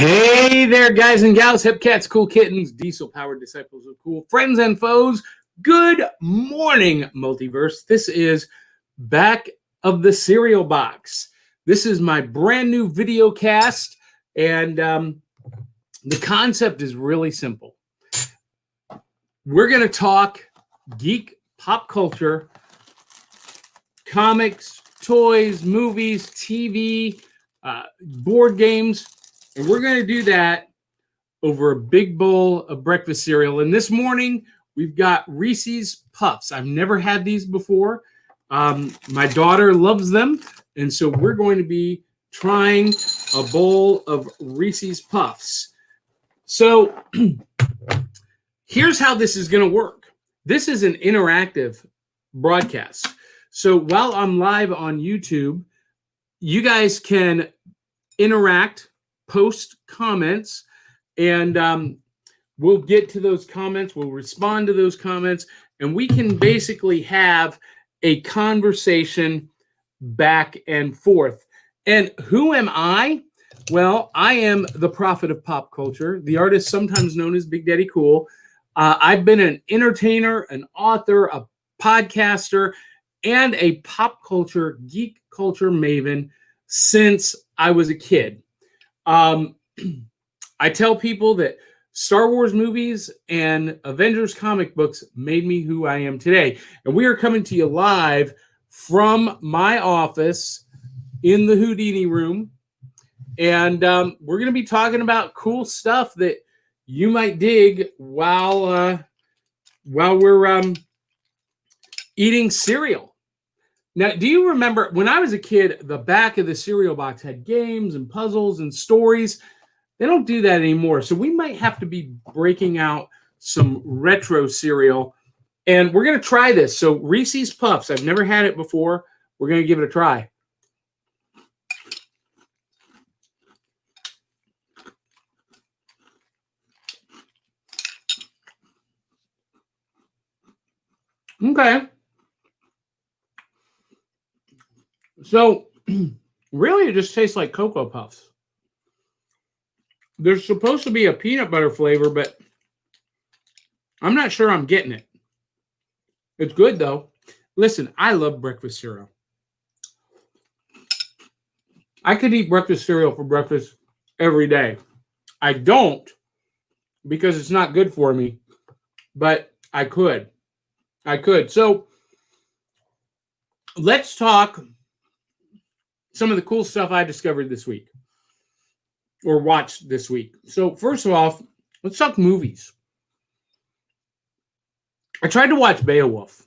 Hey there, guys and gals, hip cats, cool kittens, diesel-powered disciples of cool, friends and foes. Good morning, multiverse. This is Back of the Cereal Box. This is my brand new video cast, and the concept is really simple. We're going to talk geek pop culture, comics, toys, movies, TV, board games. And we're going to do that over a big bowl of breakfast cereal. And this morning, we've got Reese's Puffs. I've never had these before. My daughter loves them. And so we're going to be trying a bowl of Reese's Puffs. So here's how this is going to work. This is an interactive broadcast. So while I'm live on YouTube, you guys can interact, post comments, and we'll get to those comments. We'll respond to those comments, and we can basically have a conversation back and forth. And who am I? Well, I am the prophet of pop culture, the artist sometimes known as Big Daddy Cool. I've been an entertainer, an author, a podcaster, and a pop culture, geek culture maven since I was a kid. I tell people that Star Wars movies and Avengers comic books made me who I am today. And we are coming to you live from my office in the Houdini room. And we're going to be talking about cool stuff that you might dig while we're eating cereal. Now, do you remember when I was a kid, the back of the cereal box had games and puzzles and stories? They don't do that anymore. So we might have to be breaking out some retro cereal. And we're going to try this. So Reese's Puffs, I've never had it before. We're going to give it a try. Okay. So really it just tastes like Cocoa Puffs. There's supposed to be a peanut butter flavor, but I'm not sure I'm getting it. It's good, though. Listen, I love breakfast cereal. I could eat breakfast cereal for breakfast every day. I don't because it's not good for me, but I could. So let's talk some of the cool stuff I discovered this week or watched this week. So first of all, let's talk movies. I tried to watch Beowulf.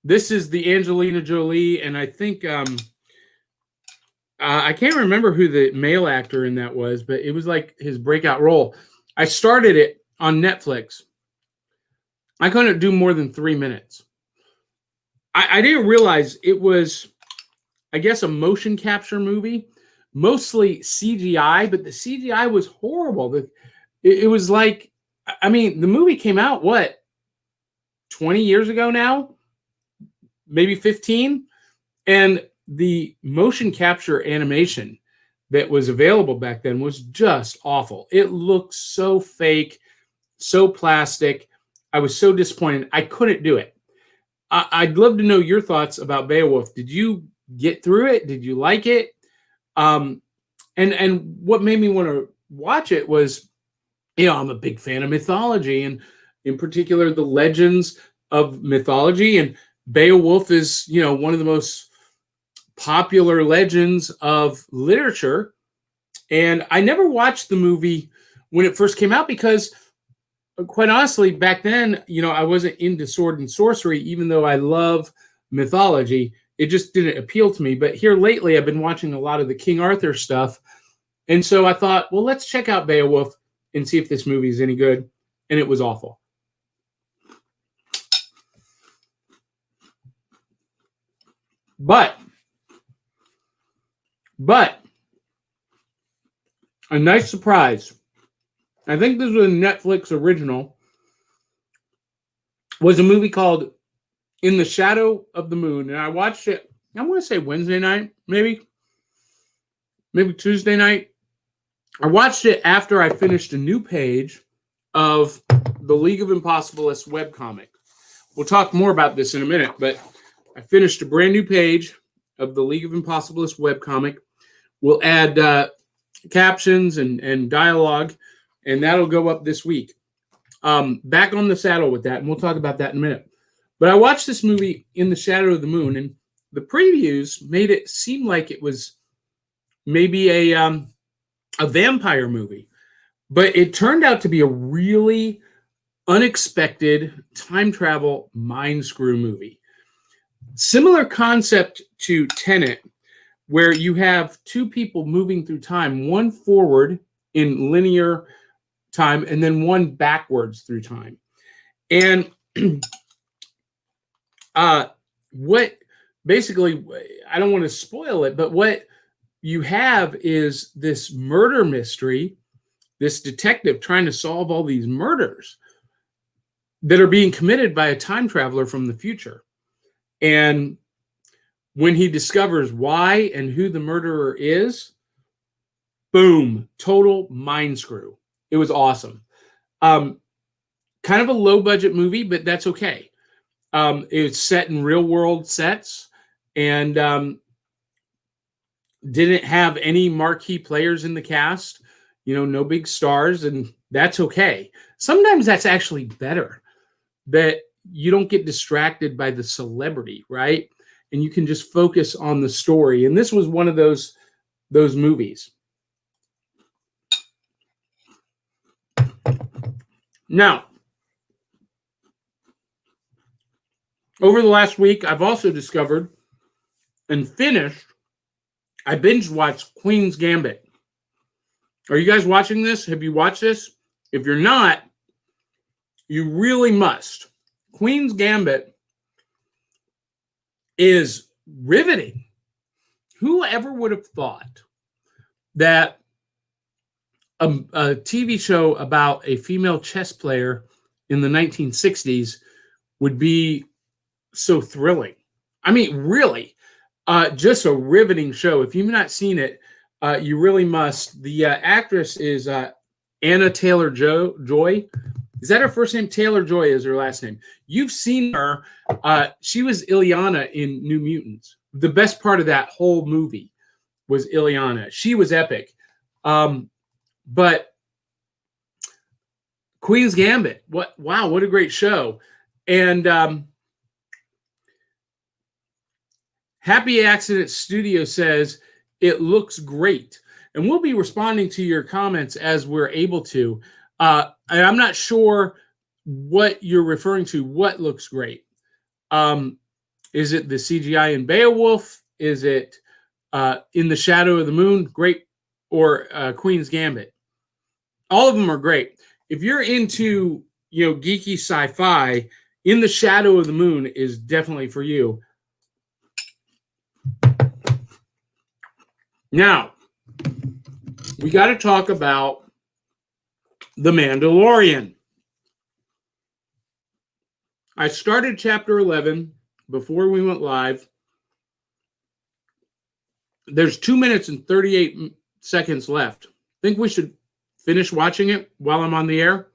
This is the Angelina Jolie, and I think I can't remember who the male actor in that was, but it was like his breakout role. I started it on Netflix. I couldn't do more than 3 minutes. I didn't realize it was, I guess, a motion capture movie, mostly CGI, but the CGI was horrible. It was like, I mean, the movie came out, 20 years ago now? Maybe 15? And the motion capture animation that was available back then was just awful. It looked so fake, so plastic. I was so disappointed. I couldn't do it. I'd love to know your thoughts about Beowulf. Did you get through it? Did you like it? And what made me want to watch it was, I'm a big fan of mythology, and in particular the legends of mythology. And Beowulf is, one of the most popular legends of literature. And I never watched the movie when it first came out because, quite honestly, back then, I wasn't into sword and sorcery, even though I love mythology. It just didn't appeal to me. But here lately, I've been watching a lot of the King Arthur stuff. And so I thought, well, let's check out Beowulf and see if this movie is any good. And it was awful. But a nice surprise. I think this was a Netflix original. Was a movie called In the Shadow of the Moon. And I watched it, I want to say Wednesday night, maybe Tuesday night. I watched it after I finished a new page of the League of Impossibilists webcomic. We'll talk more about this in a minute, but I finished a brand new page of the League of Impossibilists webcomic. We'll add captions and dialogue, and that'll go up this week. Back on the saddle with that, and we'll talk about that in a minute. But I watched this movie, In the Shadow of the Moon, and the previews made it seem like it was maybe a vampire movie. But it turned out to be a really unexpected time travel mind screw movie. Similar concept to Tenet, where you have two people moving through time, one forward in linear time and then one backwards through time. And what basically, I don't want to spoil it, but what you have is this murder mystery, this detective trying to solve all these murders that are being committed by a time traveler from the future. And when he discovers why and who the murderer is, boom, total mind screw. It was awesome. Kind of a low budget movie, but that's okay. It's set in real world sets and didn't have any marquee players in the cast, no big stars, and that's okay. Sometimes that's actually better, that you don't get distracted by the celebrity, right? And you can just focus on the story. And this was one of those movies. Now, over the last week, I've also discovered and finished, I binge watched Queen's Gambit. Are you guys watching this? Have you watched this? If you're not, you really must. Queen's Gambit is riveting. Whoever would have thought that a TV show about a female chess player in the 1960s would be so thrilling? I mean, really, just a riveting show. If you've not seen it, you really must. The actress is Anna Taylor-Joy. Is that her first name? Taylor-Joy is her last name. You've seen her. She was Ileana in New Mutants. The best part of that whole movie was Ileana. She was epic. But Queen's Gambit, what a great show. And Happy Accident Studio says it looks great. And we'll be responding to your comments as we're able to. And I'm not sure what you're referring to. What looks great? Is it the CGI in Beowulf? Is it In the Shadow of the Moon? Great. Or Queen's Gambit? All of them are great. If you're into, geeky sci-fi, In the Shadow of the Moon is definitely for you. Now, we got to talk about The Mandalorian. I started chapter 11 before we went live. There's 2 minutes and 38 seconds left. Think we should finish watching it while I'm on the air?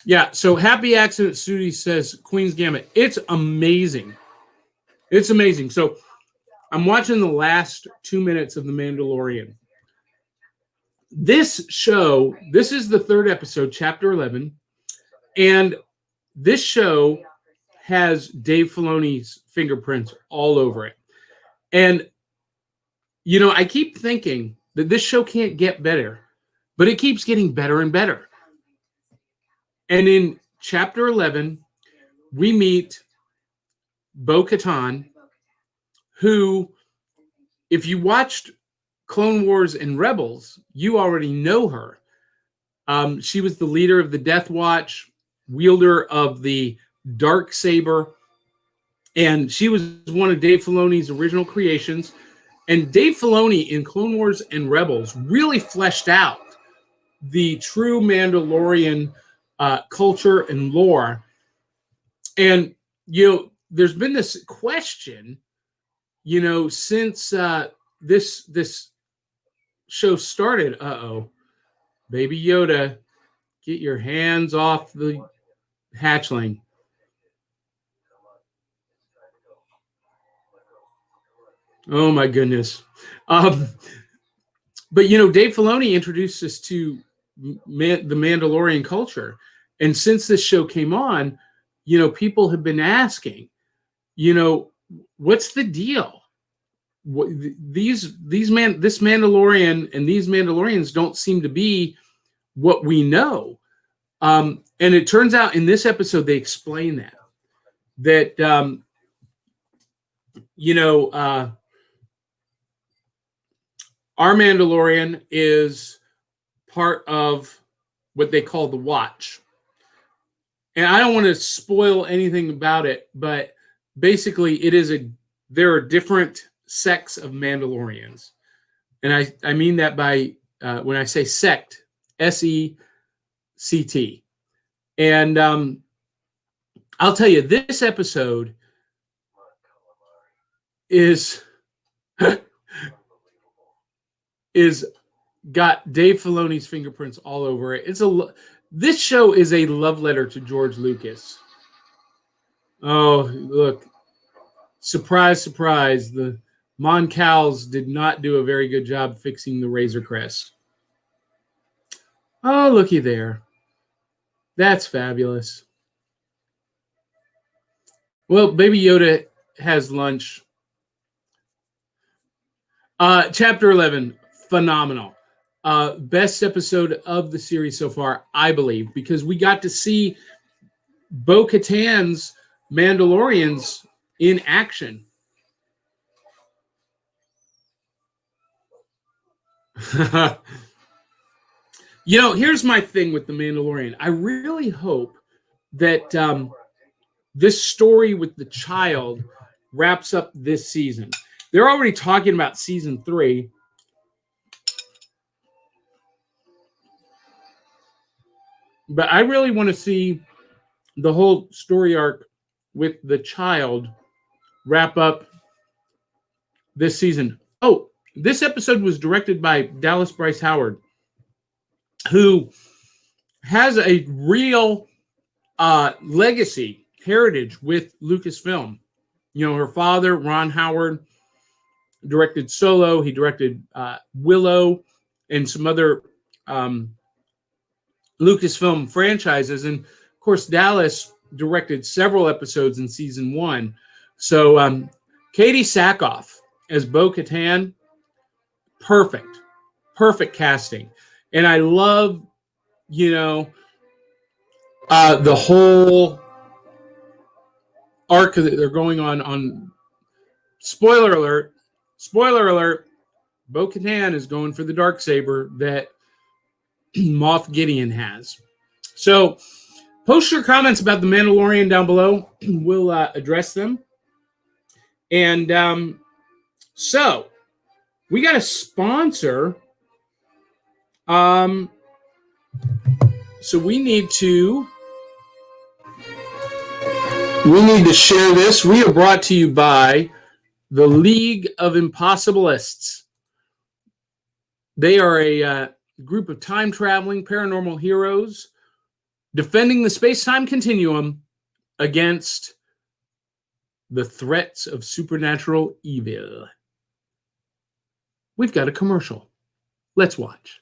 Yeah, so Happy Accident Studio says Queen's Gambit. It's amazing. It's amazing. So I'm watching the last 2 minutes of The Mandalorian. This show, this is the third episode, chapter 11, and this show has Dave Filoni's fingerprints all over it. And, I keep thinking that this show can't get better, but it keeps getting better and better. And in chapter 11, we meet Bo-Katan, who, if you watched Clone Wars and Rebels, you already know her. She was the leader of the Death Watch, wielder of the dark saber, and she was one of Dave Filoni's original creations. And Dave Filoni in Clone Wars and Rebels really fleshed out the true Mandalorian culture and lore. And, there's been this question, since this show started, Baby Yoda, get your hands off the hatchling. Oh my goodness. But Dave Filoni introduced us to the Mandalorian culture, and since this show came on, people have been asking, what's the deal? This Mandalorian and these Mandalorians don't seem to be what we know. And it turns out in this episode they explain that our Mandalorian is part of what they call the Watch. And I don't want to spoil anything about it, but basically there are different sects of Mandalorians. And I mean that by when I say sect, SECT. And I'll tell you, this episode is got Dave Filoni's fingerprints all over it. This show is a love letter to George Lucas. Oh, look. Surprise, surprise. The Moncals did not do a very good job fixing the Razor Crest. Oh, looky there. That's fabulous. Well, Baby Yoda has lunch. Chapter 11, phenomenal. Best episode of the series so far, I believe, because we got to see Bo-Katan's Mandalorians in action. Here's my thing with The Mandalorian. I really hope that this story with the child wraps up this season. They're already talking about season 3. But I really want to see the whole story arc with the child wrap up this season. Oh, this episode was directed by Dallas Bryce Howard, who has a real legacy, heritage with Lucasfilm. Her father, Ron Howard, directed Solo. He directed Willow and some other Lucasfilm franchises. And, of course, Dallas directed several episodes in season 1. So Katie Sackhoff as Bo-Katan, perfect casting. And I love, the whole arc that they're going on. Spoiler alert, Bo-Katan is going for the Darksaber that Moff Gideon has. So post your comments about The Mandalorian down below. We'll address them. And so we got a sponsor. So we need to share this. We are brought to you by the League of Impossibilists. They are a group of time-traveling paranormal heroes defending the space-time continuum against the threats of supernatural evil. We've got a commercial. Let's watch.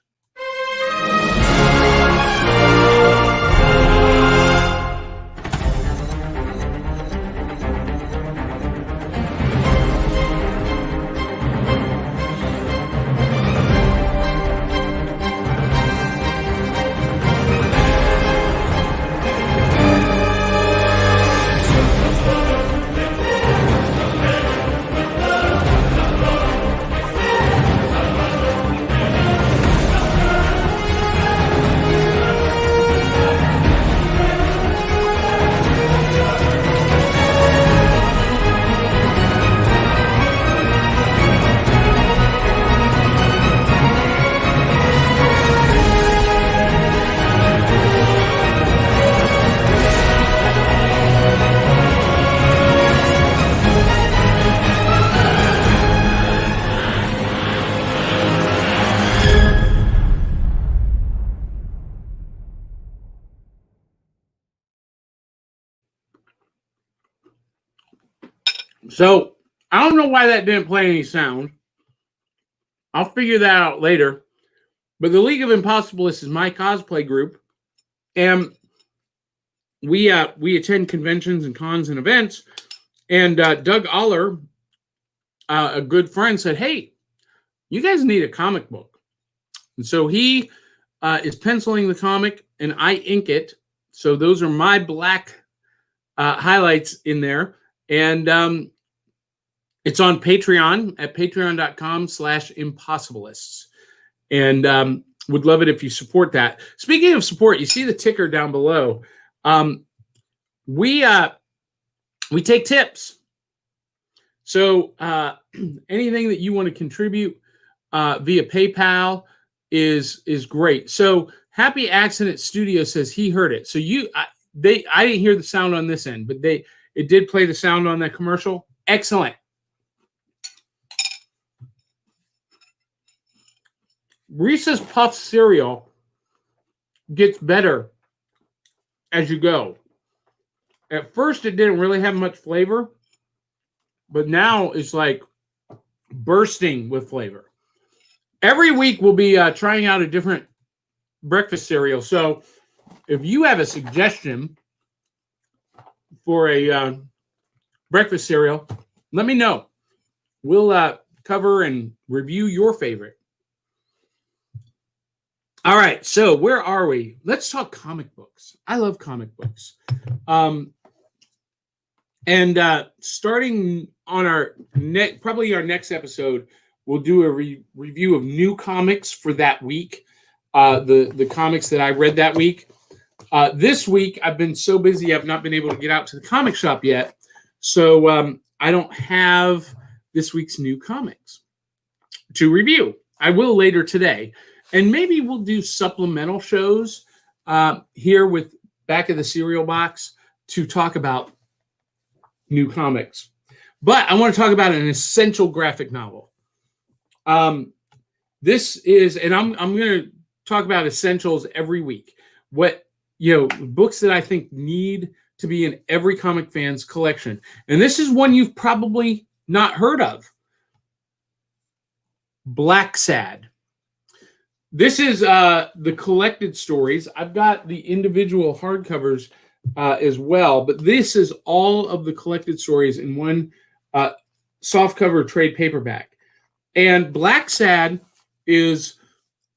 So I don't know why that didn't play any sound. I'll figure that out later. But the League of Impossibilists is my cosplay group, and we attend conventions and cons and events. And Doug Aller, a good friend, said, "Hey, you guys need a comic book." And so he is penciling the comic, and I ink it. So those are my black highlights in there. And it's on Patreon at patreon.com/impossibilists. And would love it if you support that. Speaking of support, you see the ticker down below. We take tips. So anything that you want to contribute via PayPal is great. So Happy Accident Studio says he heard it. So I didn't hear the sound on this end, but it did play the sound on that commercial. Excellent. Reese's Puff cereal gets better as you go. At first, it didn't really have much flavor, but now it's like bursting with flavor. Every week, we'll be trying out a different breakfast cereal. So if you have a suggestion for a breakfast cereal, let me know. We'll cover and review your favorite. All right, so where are we? Let's talk comic books. I love comic books. And starting on our probably our next episode, we'll do a review of new comics for that week, the comics that I read that week. This week, I've been so busy, I've not been able to get out to the comic shop yet. So I don't have this week's new comics to review. I will later today. And maybe we'll do supplemental shows here with Back of the Cereal Box to talk about new comics. But I want to talk about an essential graphic novel. This is, and I'm going to talk about essentials every week. Books that I think need to be in every comic fan's collection. And this is one you've probably not heard of. Black Sad. This is the collected stories. I've got the individual hardcovers as well, but this is all of the collected stories in one softcover trade paperback. And Black Sad is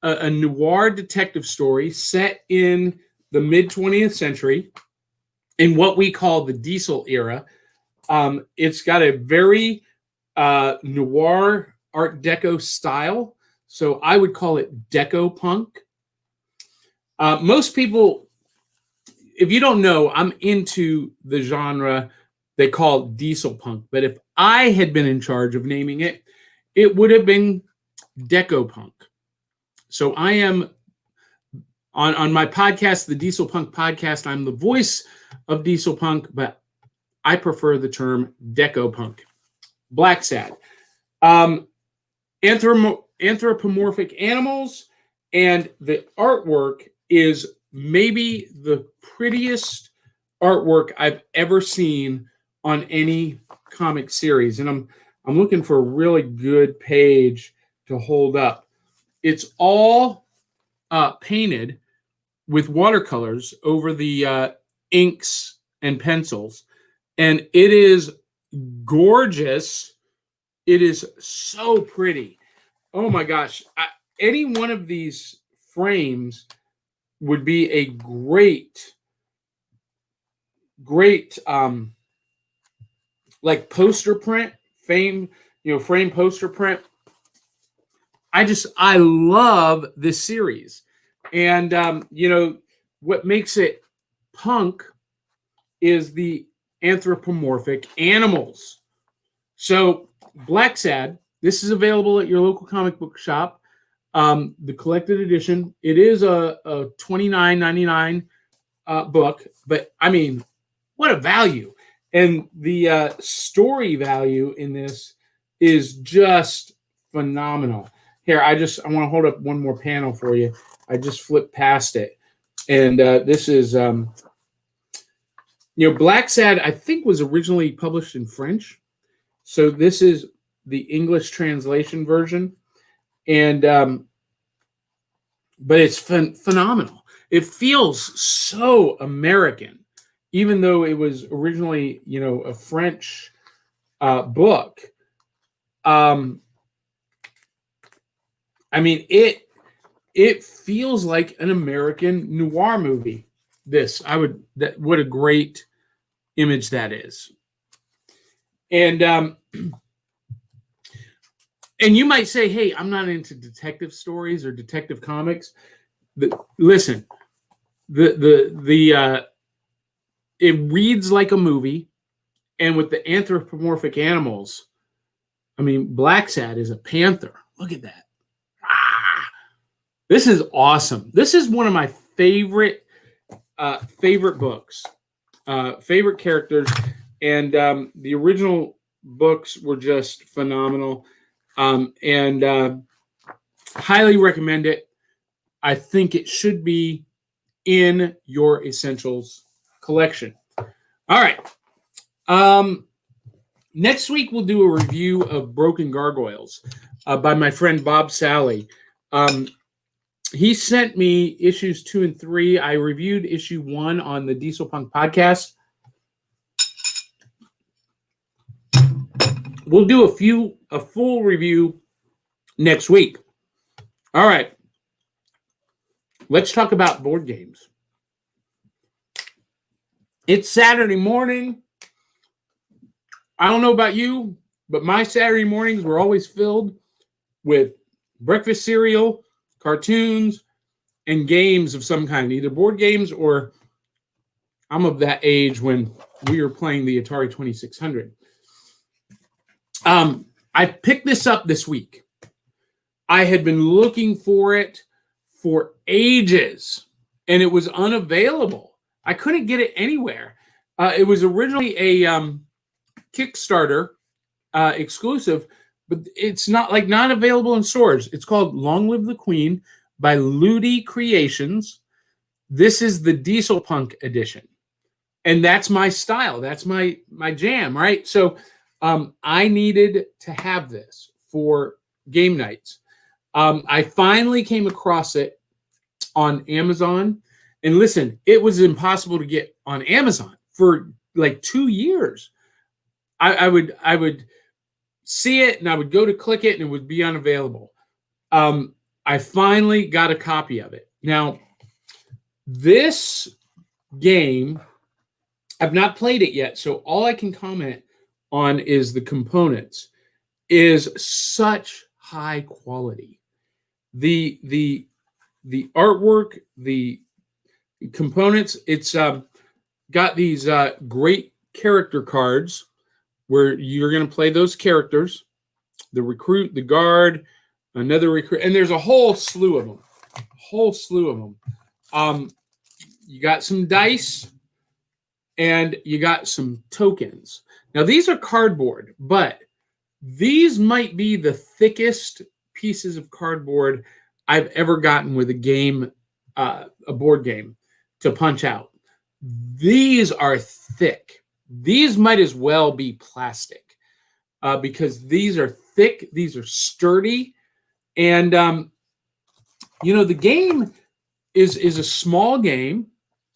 a noir detective story set in the mid-20th century in what we call the Diesel era. It's got a very noir Art Deco style. So I would call it Deco Punk. Most people, if you don't know, I'm into the genre they call Diesel Punk. But if I had been in charge of naming it, it would have been Deco Punk. So I am, on my podcast, the Diesel Punk podcast, I'm the voice of Diesel Punk, but I prefer the term Deco Punk. Black Sad. Anthropomorphic animals, and the artwork is maybe the prettiest artwork I've ever seen on any comic series. And I'm looking for a really good page to hold up. It's all painted with watercolors over the inks and pencils, and it is gorgeous. It is so pretty. Oh my gosh. Any one of these frames would be a great like poster print, frame poster print. I love this series. And what makes it punk is the anthropomorphic animals. So Black Sad, this is available at your local comic book shop. The collected edition. It is a $29.99 book, but I mean, what a value! And the story value in this is just phenomenal. Here, I want to hold up one more panel for you. I just flipped past it, and this is Black Sad. I think was originally published in French, So this is the English translation version, and but it's phenomenal. It feels so American, even though it was originally, a French book. I mean, it feels like an American noir movie. What a great image that is. And you might say, hey, I'm not into detective stories or detective comics. Listen, it reads like a movie, and with the anthropomorphic animals, I mean, Black Sad is a panther. Look at that. This is awesome. This is one of my favorite books, favorite characters, and the original books were just phenomenal, and highly recommend it. I think it should be in your essentials collection. All right. Next week we'll do a review of Broken Gargoyles by my friend Bob Sally. He sent me issues 2 and 3. I reviewed issue 1 on the Diesel Punk podcast. We'll do a full review next week. All right. Let's talk about board games. It's Saturday morning. I don't know about you, but my Saturday mornings were always filled with breakfast cereal, cartoons, and games of some kind, either board games or I'm of that age when we were playing the Atari 2600. I picked this up this week. I had been looking for it for ages, and it was unavailable. I couldn't get it anywhere. It was originally a Kickstarter exclusive, but it's not available in stores. It's called Long Live the Queen by Ludi Creations. This is the Diesel Punk edition, and that's my style. That's my jam, right? So I needed to have this for game nights. I finally came across it on Amazon, and listen, it was impossible to get on Amazon for like 2 years. I would see it and I would go to click it and it would be unavailable. I finally got a copy of it. Now, this game, I've not played it yet, so all I can comment on is the components. Is such high quality. The artwork, the components, it's got these great character cards where you're going to play those characters, the recruit, the guard, another recruit, and there's a whole slew of them. You got some dice, and you got some tokens. Now, these are cardboard, but these might be the thickest pieces of cardboard I've ever gotten with a game, a board game, to punch out. These are thick. These might as well be plastic because these are thick. These are sturdy. And, the game is a small game.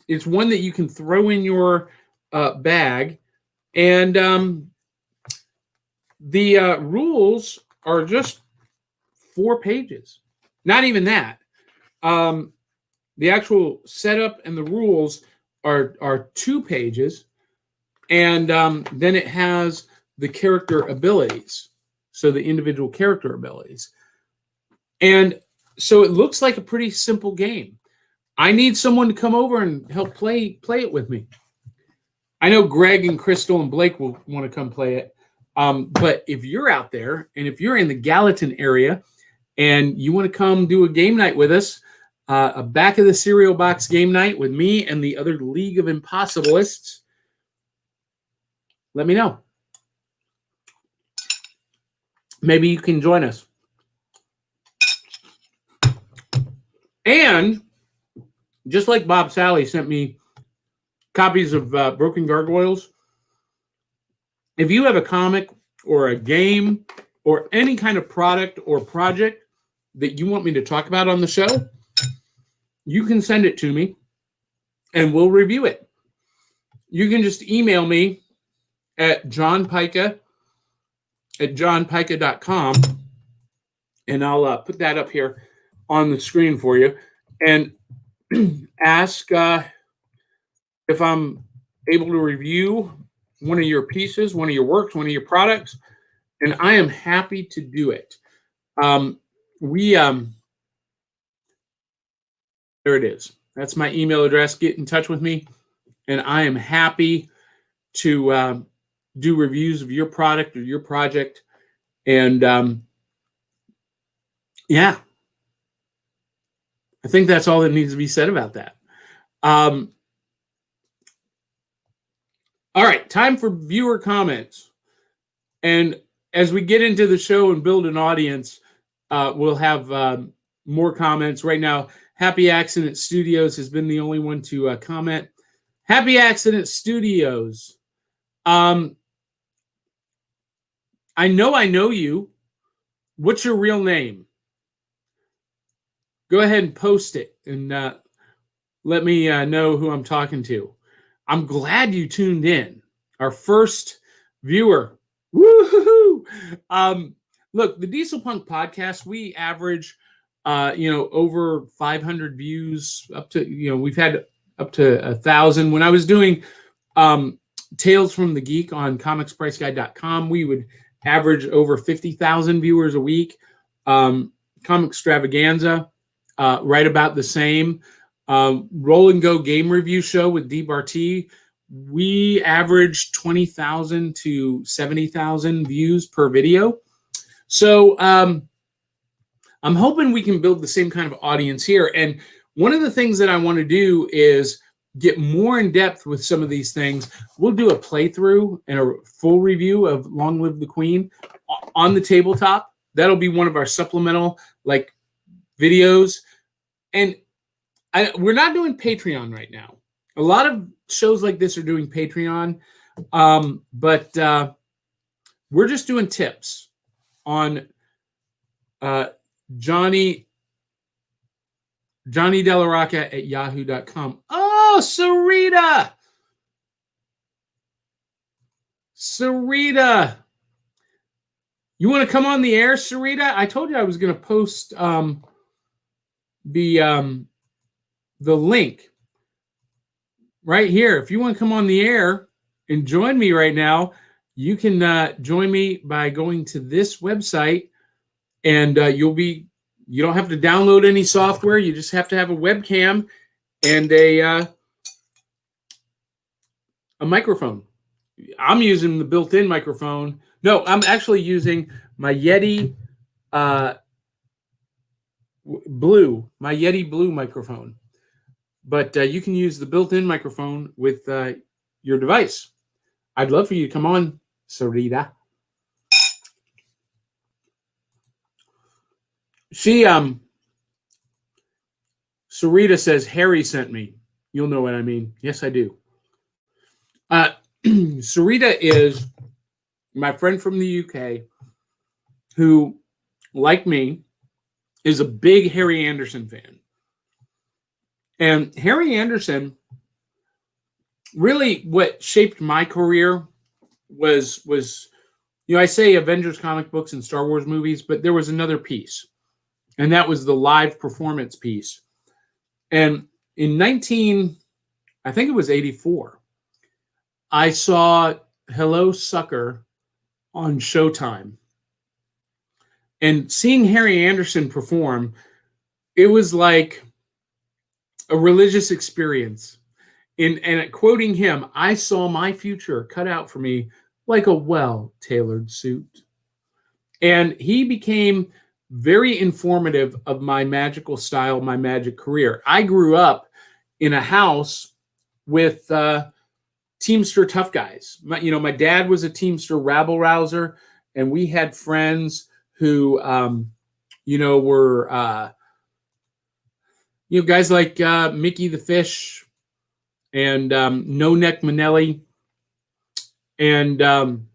It's one that you can throw in your bag. And the rules are just 4 pages. Not even that. The actual setup and the rules are 2 pages. And then it has the character abilities. So the individual character abilities. And so it looks like a pretty simple game. I need someone to come over and help play it with me. I know Greg and Crystal and Blake will want to come play it. But if you're out there and if you're in the Gallatin area and you want to come do a game night with us, a back of the cereal box game night with me and the other League of Impossibilists, let me know. Maybe you can join us. And just like Bob Sally sent me copies of Broken Gargoyles, if you have a comic or a game or any kind of product or project that you want me to talk about on the show, you can send it to me and we'll review it. You can just email me at johnpyka@johnpyka.com, and I'll put that up here on the screen for you, and ask if I'm able to review one of your pieces, one of your works, one of your products, and I am happy to do it. There it is. That's my email address. Get in touch with me, and I am happy to do reviews of your product or your project. And yeah, I think that's all that needs to be said about that. All right, time for viewer comments. And as we get into the show and build an audience, we'll have more comments. Right now, Happy Accident Studios has been the only one to comment. Happy Accident Studios. I know you. What's your real name? Go ahead and post it and let me know who I'm talking to. I'm glad you tuned in. Our first viewer. Woo-hoo-hoo! Look, the Diesel Punk podcast, we average, over 500 views, up to, we've had up to 1,000. When I was doing Tales from the Geek on comicspriceguide.com, we would average over 50,000 viewers a week. Comic Extravaganza, right about the same. Roll and Go Game Review Show with D. Barty, we average 20,000 to 70,000 views per video. So I'm hoping we can build the same kind of audience here. And one of the things that I want to do is get more in depth with some of these things. We'll do a playthrough and a full review of Long Live the Queen on the tabletop. That'll be one of our supplemental videos. And we're not doing Patreon right now. A lot of shows like this are doing Patreon, but we're just doing tips on Johnny Delarocca at yahoo.com. Oh, Sarita! You want to come on the air, Sarita? I told you I was going to post the link right here. If you want to come on the air and join me right now, you can join me by going to this website, and you don't have to download any software. You just have to have a webcam and a microphone. I'm using the built-in microphone. No, I'm actually using my Yeti Blue microphone. But you can use the built-in microphone with your device. I'd love for you to come on, Sarita. Sarita says, Harry sent me. You'll know what I mean. Yes, I do. Sarita is my friend from the UK who, like me, is a big Harry Anderson fan. And Harry Anderson, really what shaped my career was I say Avengers comic books and Star Wars movies, but there was another piece, and that was the live performance piece. And in I think it was 84, I saw Hello Sucker on Showtime. And seeing Harry Anderson perform, it was like a religious experience. And quoting him, I saw my future cut out for me like a well-tailored suit. And he became very informative of my magical style, my magic career. I grew up in a house with Teamster tough guys. My dad was a Teamster rabble-rouser, and we had friends who, were, guys like Mickey the Fish and No Neck Manelli. And,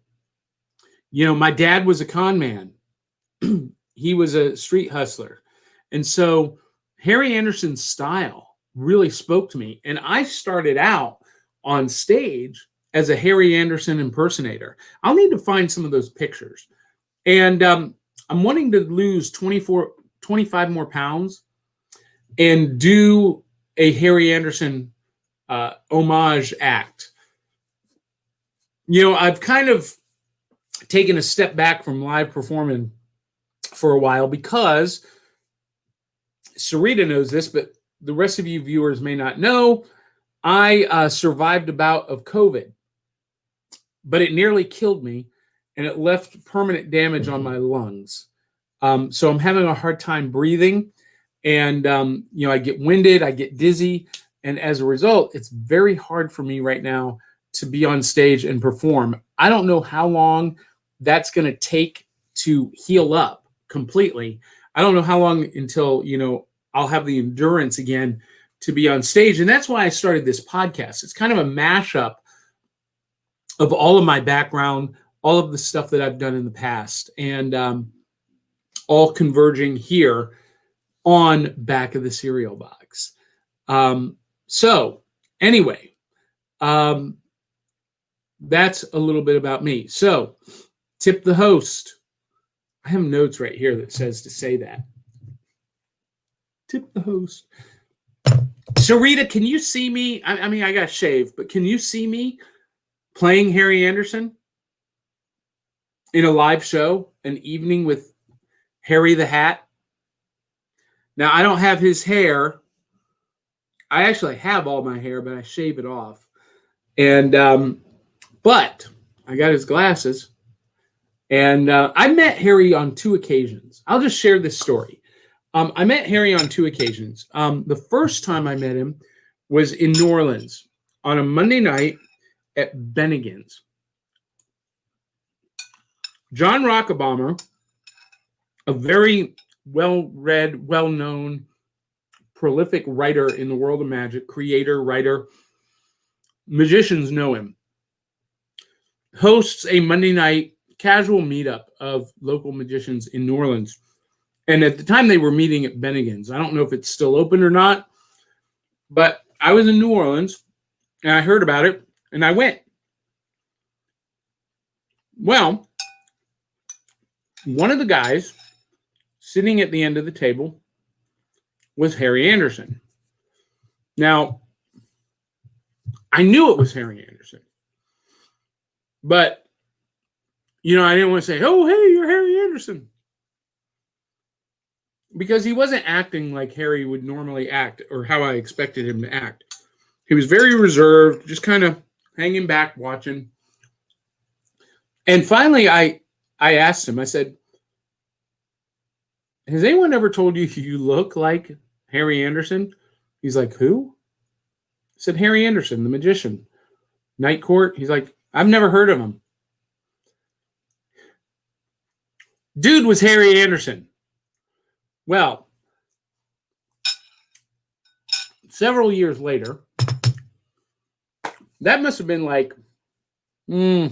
My dad was a con man. He was a street hustler. And so Harry Anderson's style really spoke to me. And I started out on stage as a Harry Anderson impersonator. I'll need to find some of those pictures. And I'm wanting to lose 25 more pounds and do a Harry Anderson homage act. I've kind of taken a step back from live performing for a while because Sarita knows this, but the rest of you viewers may not know. I survived a bout of COVID, but it nearly killed me, and it left permanent damage on my lungs. So I'm having a hard time breathing, and I get winded, I get dizzy, and as a result, it's very hard for me right now to be on stage and perform. I don't know how long that's going to take to heal up completely. I don't know how long until, I'll have the endurance again to be on stage. And that's why I started this podcast. It's kind of a mashup of all of my background, all of the stuff that I've done in the past, and all converging here on Back of the Cereal Box. So anyway, that's a little bit about me. So tip the host. I have notes right here that says to say that. Tip the host. Sarita, can you see me? I mean, I got shaved, but can you see me playing Harry Anderson in a live show, an evening with Harry the Hat? Now, I don't have his hair. I actually have all my hair, but I shave it off. And, but I got his glasses. And I met Harry on 2 occasions. I'll just share this story. I met Harry on 2 occasions. The first time I met him was in New Orleans on a Monday night at Bennigan's. John Rockabaummer, a very well-read, well-known, prolific writer in the world of magic, creator, writer, magicians know him, hosts a Monday night casual meetup of local magicians in New Orleans. And at the time they were meeting at Bennigan's. I don't know if it's still open or not, but I was in New Orleans and I heard about it and I went. Well, one of the guys sitting at the end of the table was Harry Anderson. Now, I knew it was Harry Anderson, but, I didn't want to say, oh, hey, you're Harry Anderson. Because he wasn't acting like Harry would normally act or how I expected him to act. He was very reserved, just kind of hanging back, watching. And finally, I asked him, I said, has anyone ever told you you look like Harry Anderson? He's like, who? I said, Harry Anderson, the magician. Night Court. He's like, I've never heard of him. Dude was Harry Anderson. Well, several years later, that must have been like, that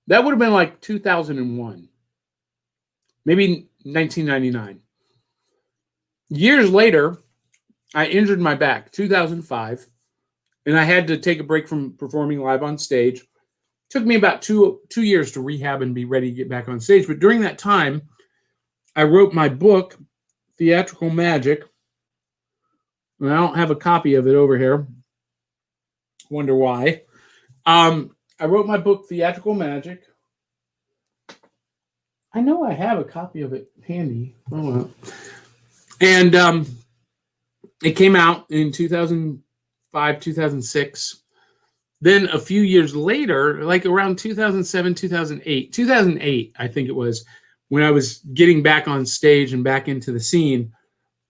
would have been like 2001, maybe 1999. Years later, I injured my back, 2005, and I had to take a break from performing live on stage. Took me about two years to rehab and be ready to get back on stage. But during that time, I wrote my book, Theatrical Magic. And I don't have a copy of it over here. Wonder why. I wrote my book, Theatrical Magic. I know I have a copy of it handy. Oh, well. And it came out in 2005, 2006. Then a few years later, like around 2007, 2008, I think it was, when I was getting back on stage and back into the scene,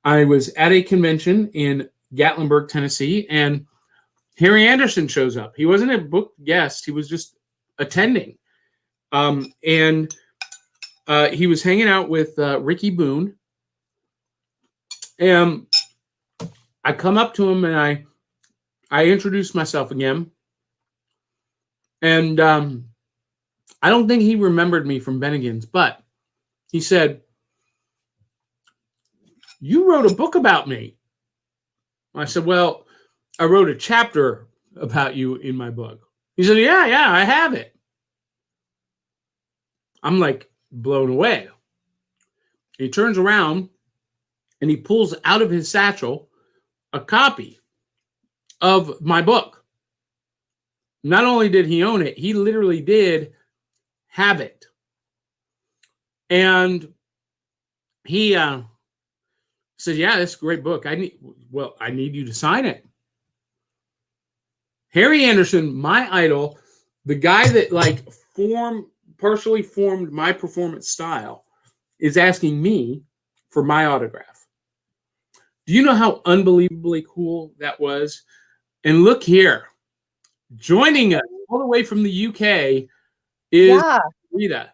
I was at a convention in Gatlinburg, Tennessee, and Harry Anderson shows up. He wasn't a booked guest. He was just attending. And he was hanging out with Ricky Boone. And I come up to him and I introduced myself again. And I don't think he remembered me from Bennigan's, but he said, "You wrote a book about me." I said, "Well, I wrote a chapter about you in my book." He said, "Yeah, I have it." I'm like blown away. He turns around and he pulls out of his satchel a copy of my book. Not only did he own it, he literally did have it. And he said, "Yeah, this is a great book. I need you to sign it." Harry Anderson, my idol, the guy that like partially formed my performance style, is asking me for my autograph. Do you know how unbelievably cool that was? And look here, joining us all the way from the UK is Sarita.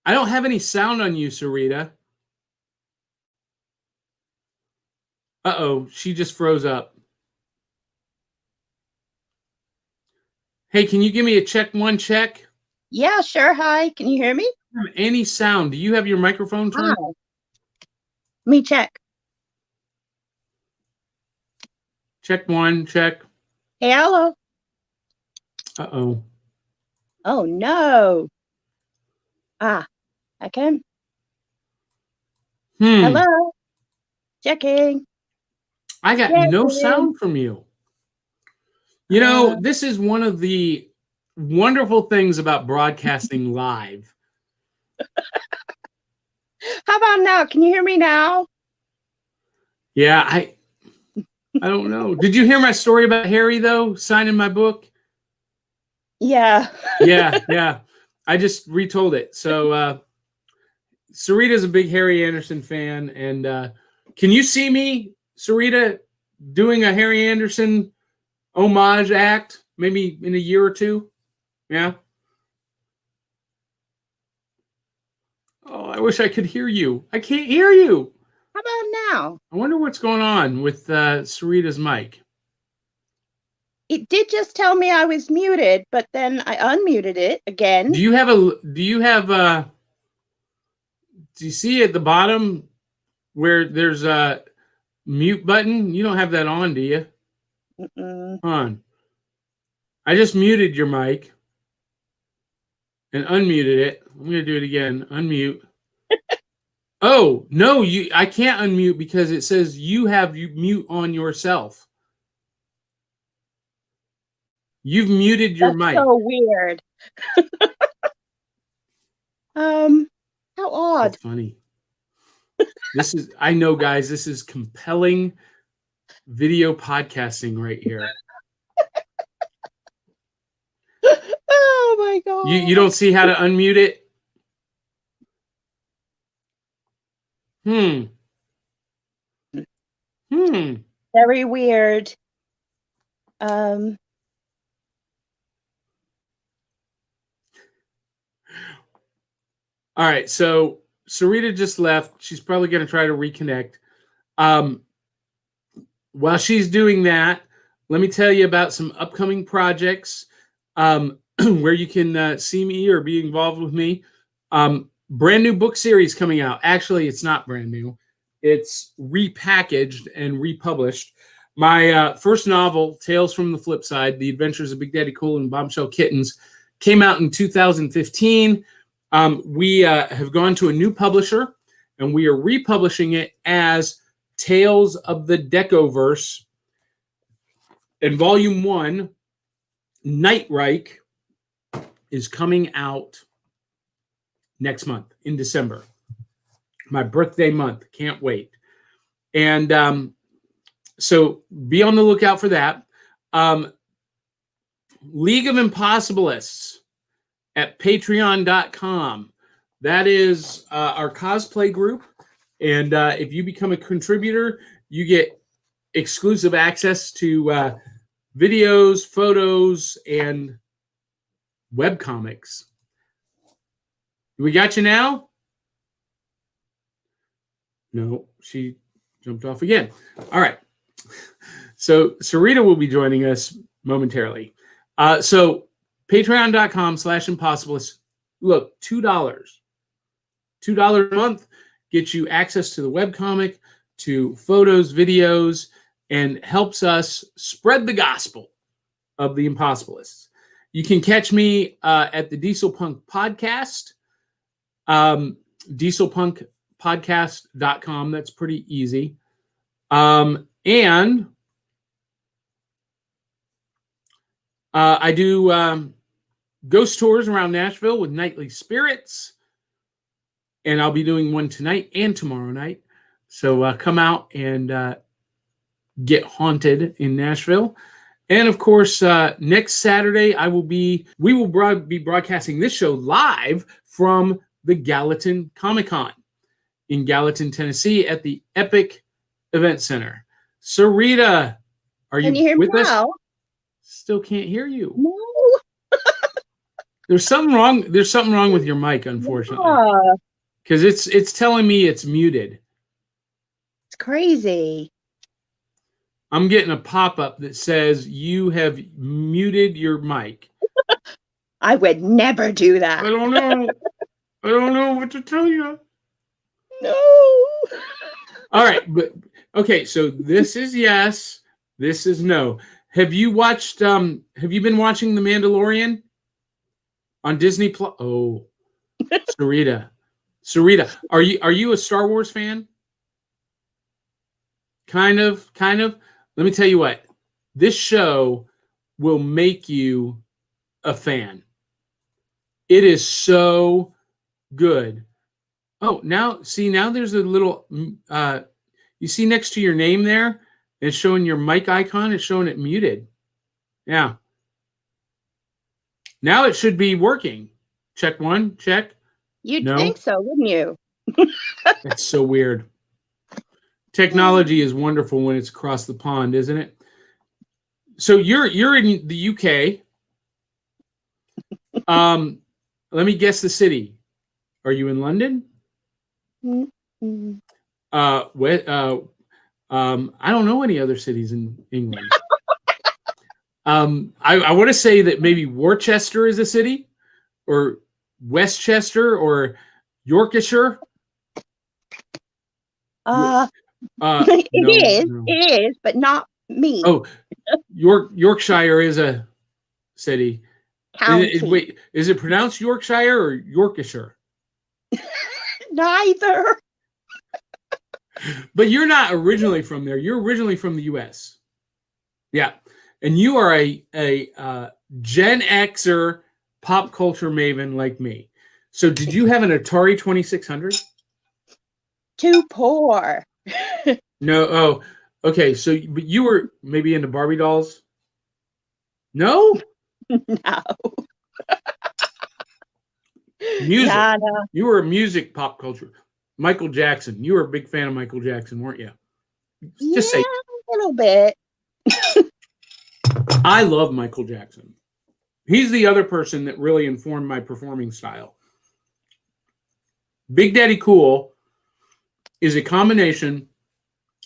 I don't have any sound on you, Sarita. Uh-oh, she just froze up. Hey, can you give me a check one check? Yeah, sure. Hi, can you hear me? I don't have any sound. Do you have your microphone turned? Let me check. Check one, check. Hey, hello. Uh-oh. Oh, no. I can. Hello. Checking. I got no sound from you. You know, this is one of the wonderful things about broadcasting live. How about now? Can you hear me now? Yeah, I don't know. Did you hear my story about Harry, though, signing my book? Yeah. Yeah. I just retold it. So Sarita's a big Harry Anderson fan. And can you see me, Sarita, doing a Harry Anderson homage act maybe in a year or two? Yeah. Oh, I wish I could hear you. I can't hear you. How about now? I wonder what's going on with Sarita's mic. It did just tell me I was muted, but then I unmuted it again. Do you see at the bottom where there's a mute button? You don't have that on, do you? On. I just muted your mic and unmuted it. I'm going to do it again. Unmute. Oh, no, I can't unmute because it says you mute on yourself. You've muted your mic. So weird. How odd. That's funny. I know, guys, this is compelling video podcasting right here. Oh my God. You don't see how to unmute it? Very weird. All right, so Sarita just left. She's probably going to try to reconnect. While she's doing that, let me tell you about some upcoming projects where you can see me or be involved with me. Brand new book series coming out. Actually, it's not brand new. It's repackaged and republished. My first novel, Tales from the Flip Side, The Adventures of Big Daddy Cool and Bombshell Kittens, came out in 2015. We have gone to a new publisher, and we are republishing it as Tales of the Decoverse. And Volume 1, Nightreich, is coming out next month in December. My birthday month. Can't wait. And so be on the lookout for that. League of Impossibilists at patreon.com. That is our cosplay group. And if you become a contributor, you get exclusive access to videos, photos, and webcomics. We got you now? No, she jumped off again. All right. So Sarita will be joining us momentarily. So patreon.com/impossibilist. Look, $2 a month gets you access to the webcomic, to photos, videos, and helps us spread the gospel of the Impossibilists. You can catch me at the Diesel Punk Podcast, dieselpunkpodcast.com. That's pretty easy. And I do ghost tours around Nashville with Nightly Spirits. And I'll be doing one tonight and tomorrow night. So come out and get haunted in Nashville. And of course, next Saturday, we will be broadcasting this show live from the Gallatin Comic-Con in Gallatin, Tennessee at the Epic Event Center. Sarita, are you with us? Still can't hear you. No. There's something wrong with your mic, unfortunately. Because it's telling me it's muted. It's crazy. I'm getting a pop-up that says you have muted your mic. I would never do that. I don't know. I don't know what to tell you. No. All right, but okay, so this is yes, this is no. Have you been watching The Mandalorian on Disney Plus? Oh, Sarita, are you a Star Wars fan? Kind of. Let me tell you what. This show will make you a fan. It is so good. Oh, now there's a little you see next to your name there, it's showing your mic icon, it's showing it muted. Yeah. Now it should be working. Check one, check. You'd think so, wouldn't you? That's so weird. Technology is wonderful when it's across the pond, isn't it? So you're in the UK. Let me guess the city. Are you in London? Mm-hmm. I don't know any other cities in England. I want to say that maybe Worcester is a city, or Westchester, or Yorkshire. It is, but not me. Oh, Yorkshire is a city. County. Is it pronounced Yorkshire or Yorkshire? Neither. But you're not originally from there. You're originally from the U.S. Yeah, and you are a Gen Xer pop culture maven like me. So, did you have an Atari 2600? Too poor. No. Oh, okay. So, but you were maybe into Barbie dolls? No. No. Music. No. You were a music pop culture. Michael Jackson. You were a big fan of Michael Jackson, weren't you? Just say a little bit. I love Michael Jackson. He's the other person that really informed my performing style. Big Daddy Cool is a combination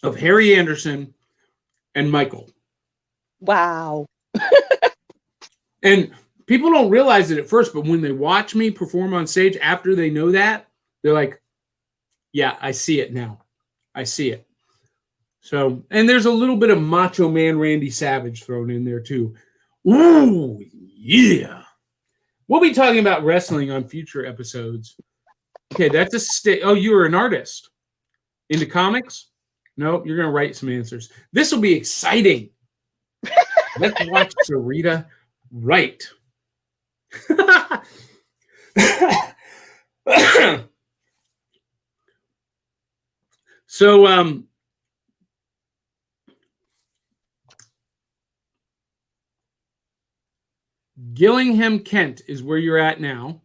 of Harry Anderson and Michael. Wow. And people don't realize it at first, but when they watch me perform on stage after they know that, they're like, yeah, I see it now. I see it. So, and there's a little bit of Macho Man Randy Savage thrown in there too. Ooh, yeah. We'll be talking about wrestling on future episodes. Okay, that's a oh, you were an artist. Into comics? No, you're going to write some answers. This will be exciting. Let's watch Sarita write. So, Gillingham, Kent is where you're at now.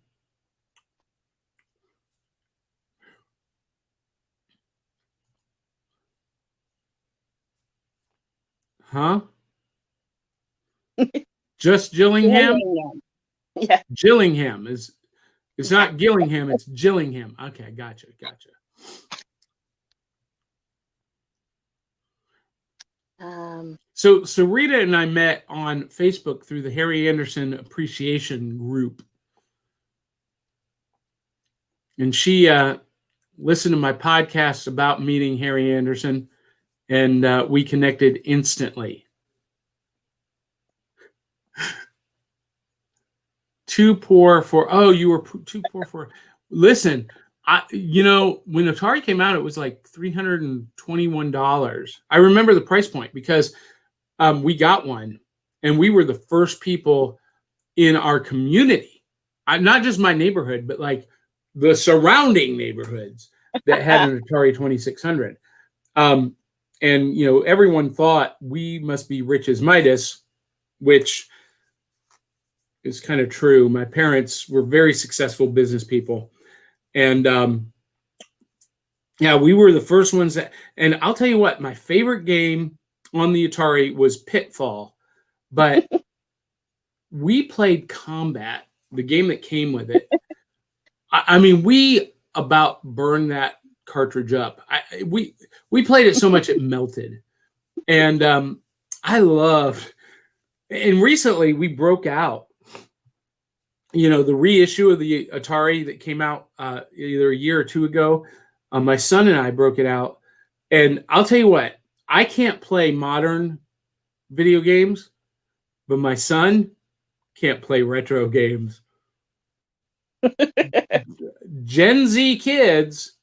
Huh? Just Gillingham? Yeah. Gillingham is, it's not Gillingham, it's Gillingham. Okay, gotcha. So Rita and I met on Facebook through the Harry Anderson Appreciation Group. And she listened to my podcast about meeting Harry Anderson, and we connected instantly. Too poor for, oh, you were too poor for, listen, when Atari came out, it was like $321. I remember the price point because we got one, and we were the first people in our community, not just my neighborhood, but like the surrounding neighborhoods that had an Atari 2600. And, everyone thought we must be rich as Midas, which is kind of true. My parents were very successful business people. And we were the first ones and I'll tell you what, my favorite game on the Atari was Pitfall, but we played Combat, the game that came with it. I mean, we about burned that cartridge up. We played it so much it melted. And I loved, and recently we broke out, the reissue of the Atari that came out either a year or two ago. My son and I broke it out. And I'll tell you what, I can't play modern video games, but my son can't play retro games. Gen Z kids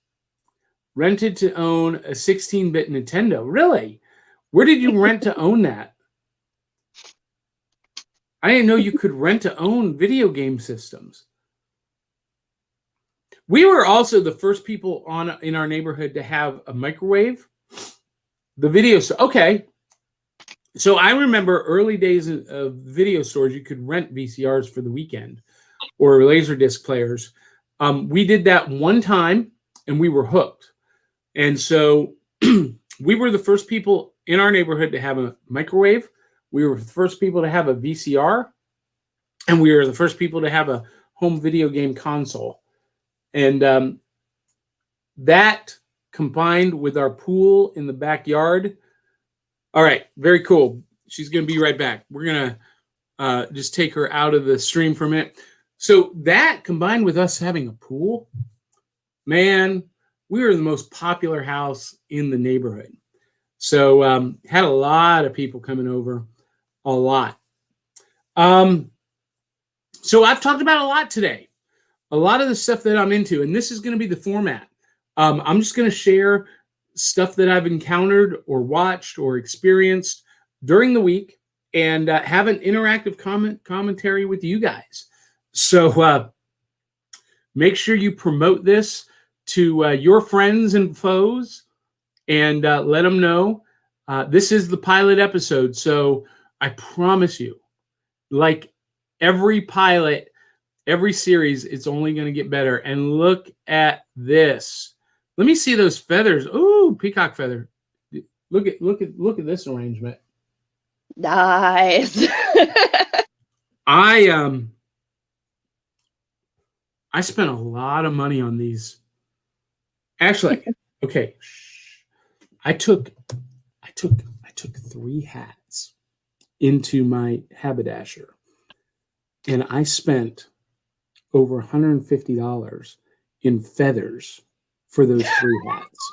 rented to own a 16-bit Nintendo. Really? Where did you rent to own that? I didn't know you could rent to own video game systems. We were also the first people in our neighborhood to have a microwave. The video okay. So I remember early days of video stores, you could rent VCRs for the weekend or Laserdisc players. We did that one time and we were hooked. And so we were the first people in our neighborhood to have a microwave. We were the first people to have a VCR, and we were the first people to have a home video game console. And that combined with our pool in the backyard. All right, very cool. She's going to be right back. We're going to just take her out of the stream for a minute. So that combined with us having a pool, man, we were the most popular house in the neighborhood. So had a lot of people coming over, a lot. So I've talked about a lot today, a lot of the stuff that I'm into, and this is going to be the format. I'm just going to share stuff that I've encountered or watched or experienced during the week and have an interactive commentary with you guys. So make sure you promote this to your friends and foes and let them know. This is the pilot episode, so I promise you, like every pilot, every series, it's only going to get better. And look at this. Let me see those feathers. Ooh, peacock feather. Look at this arrangement. Nice. I spent a lot of money on these. Actually, okay. I took 3 hats into my haberdasher, and I spent over $150 in feathers for those 3 hats.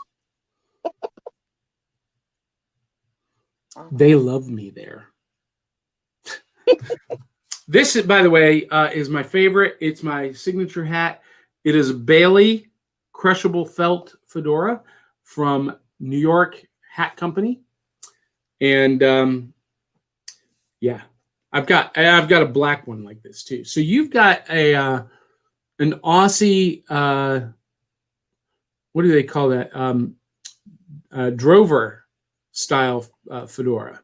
They love me there. This, by the way, is my favorite. It's my signature hat. It is a Bailey crushable felt fedora from New York Hat Company. And yeah, I've got a black one like this too. So you've got an Aussie, what do they call that? Drover style fedora.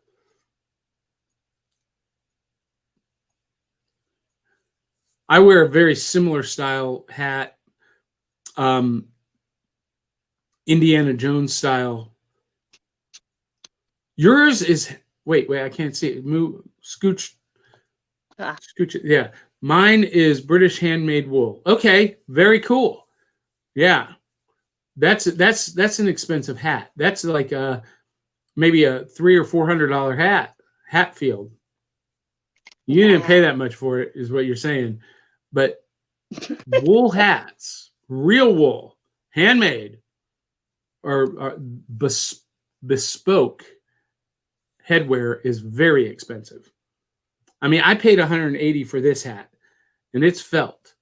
I wear a very similar style hat, Indiana Jones style. Yours is wait, I can't see it. Move, scooch it. Yeah, mine is British handmade wool. Okay, very cool. Yeah, that's an expensive hat. That's like maybe a $300 or $400 hat field. You didn't pay that much for it, is what you're saying. But wool hats, real wool, handmade, or bespoke headwear is very expensive. I mean, I paid $180 for this hat, and it's felt.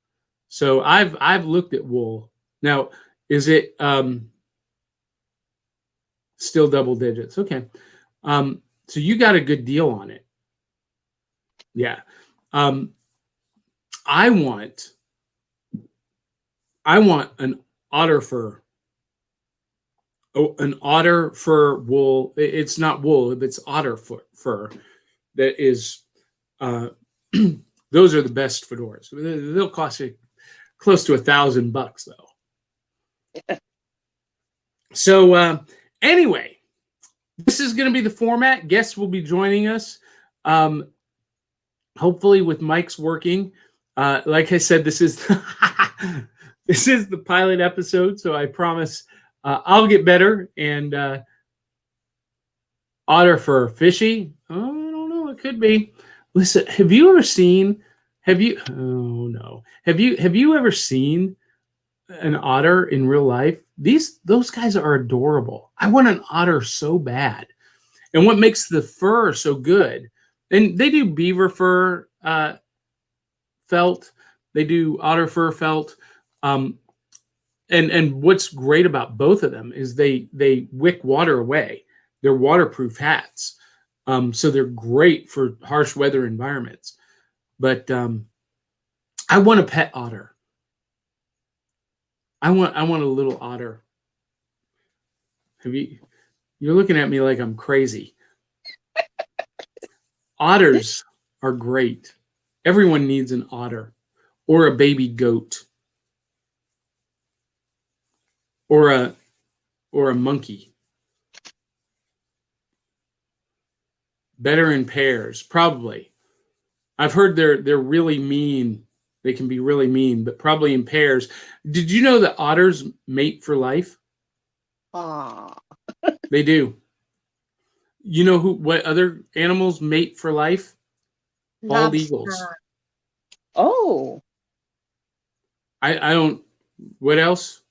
So I've looked at wool. Now, is it still double digits? Okay. So you got a good deal on it. Yeah. I want an otter fur. Oh, an otter fur wool. It's not wool, it's otter fur. That is, those are the best fedoras. They'll cost you close to $1,000 though. So anyway, this is going to be the format. Guests will be joining us. Hopefully with Mike's working. Like I said, this is this is the pilot episode, so I promise I'll get better. And otter fur, fishy? Oh, I don't know. It could be. Listen, have you ever seen? Have you? Oh no. Have you ever seen an otter in real life? Those guys are adorable. I want an otter so bad. And what makes the fur so good? And they do beaver fur felt. They do otter fur felt. And what's great about both of them is they wick water away. They're waterproof hats. So they're great for harsh weather environments. But I want a pet otter. I want a little otter. You're looking at me like I'm crazy. Otters are great. Everyone needs an otter or a baby goat or a monkey. Better in pairs, probably. I've heard they're really mean. They can be really mean, but probably in pairs. Did you know that otters mate for life? Aww. They do. You know what other animals mate for life? Bald eagles. Oh. I don't. What else?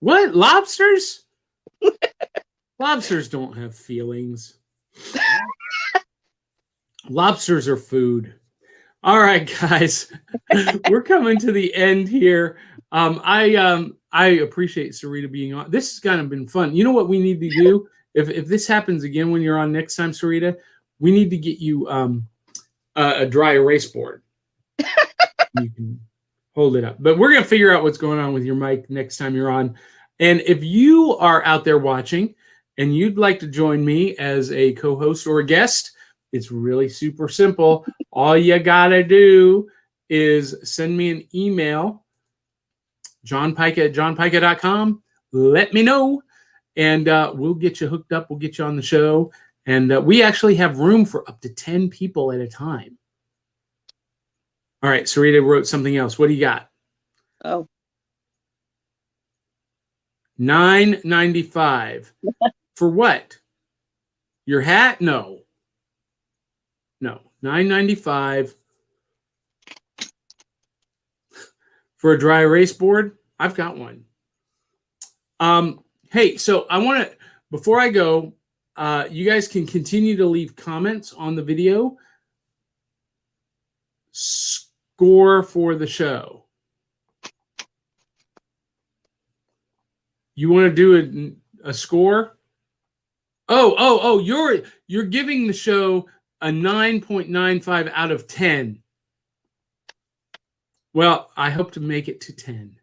What? Lobsters? Lobsters don't have feelings. Lobsters are food. All right, guys, we're coming to the end here. I appreciate Sarita being on. This has kind of been fun. You know what we need to do? If this happens again when you're on next time, Sarita, we need to get you a dry erase board. You can hold it up. But we're going to figure out what's going on with your mic next time you're on. And if you are out there watching and you'd like to join me as a co-host or a guest, it's really super simple. All you got to do is send me an email, johnpyka@johnpyka.com. Let me know, and we'll get you hooked up. We'll get you on the show. And we actually have room for up to 10 people at a time. All right, Sarita wrote something else. What do you got? Oh. $9.95. For what? Your hat? No. $9.95 for a dry erase board. I've got one. Hey, so I want to, before I go, you guys can continue to leave comments on the video. Score for the show. You want to do a score? Oh, you're giving the show a 9.95 out of 10. Well, I hope to make it to 10.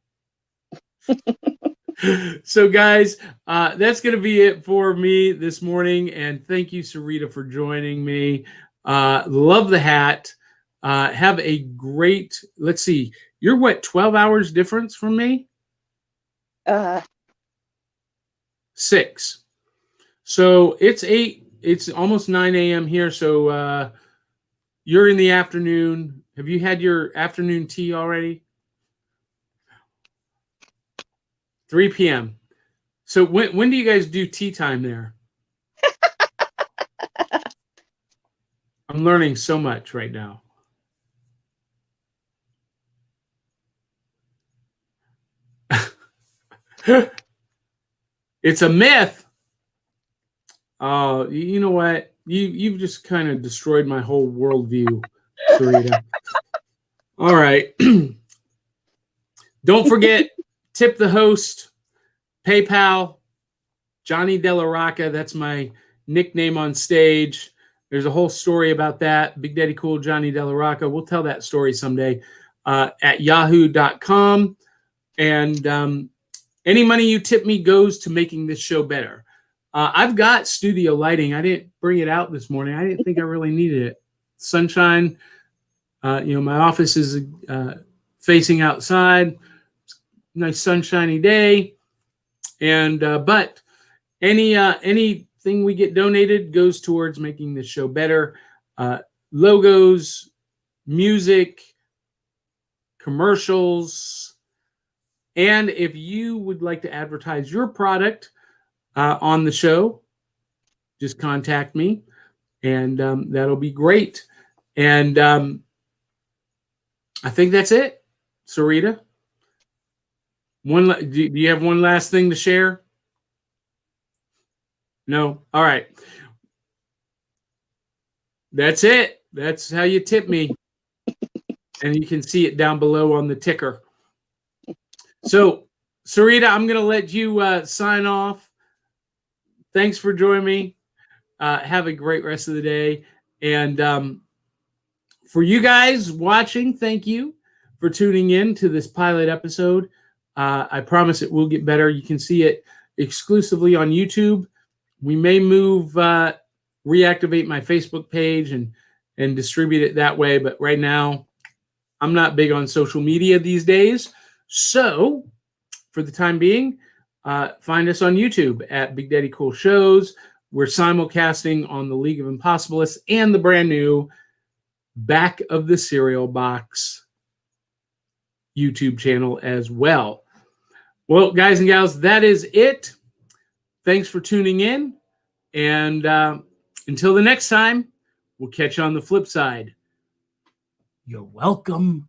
So, guys, that's going to be it for me this morning. And thank you, Sarita, for joining me. Love the hat. Have a great, let's see, you're what, 12 hours difference from me? 6. So it's 8. It's almost 9 a.m. here. So you're in the afternoon. Have you had your afternoon tea already? 3 p.m. So when do you guys do tea time there? I'm learning so much right now. It's a myth. You know what? You've just kind of destroyed my whole worldview, Sarita. All right. Don't forget, tip the host, PayPal, Johnny Della Rocca. That's my nickname on stage. There's a whole story about that. Big Daddy Cool, Johnny Della Rocca. We'll tell that story someday at yahoo.com. And any money you tip me goes to making this show better. I've got studio lighting. I didn't bring it out this morning. I didn't think I really needed it. Sunshine. My office is facing outside. Nice sunshiny day. And but anything we get donated goes towards making this show better. Logos, music, commercials. And if you would like to advertise your product on the show, just contact me, and that'll be great. And I think that's it, Sarita. Do you have one last thing to share? No? All right. That's it. That's how you tip me. And you can see it down below on the ticker. So, Sarita, I'm going to let you sign off. Thanks for joining me. Have a great rest of the day. And for you guys watching, thank you for tuning in to this pilot episode. I promise it will get better. You can see it exclusively on YouTube. We may reactivate my Facebook page and distribute it that way. But right now, I'm not big on social media these days. So for the time being, find us on YouTube at Big Daddy Cool Shows. We're simulcasting on the League of Impossibilists and the brand new Back of the Cereal Box YouTube channel as well. Well, guys and gals, that is it. Thanks for tuning in. And until the next time, we'll catch you on the flip side. You're welcome.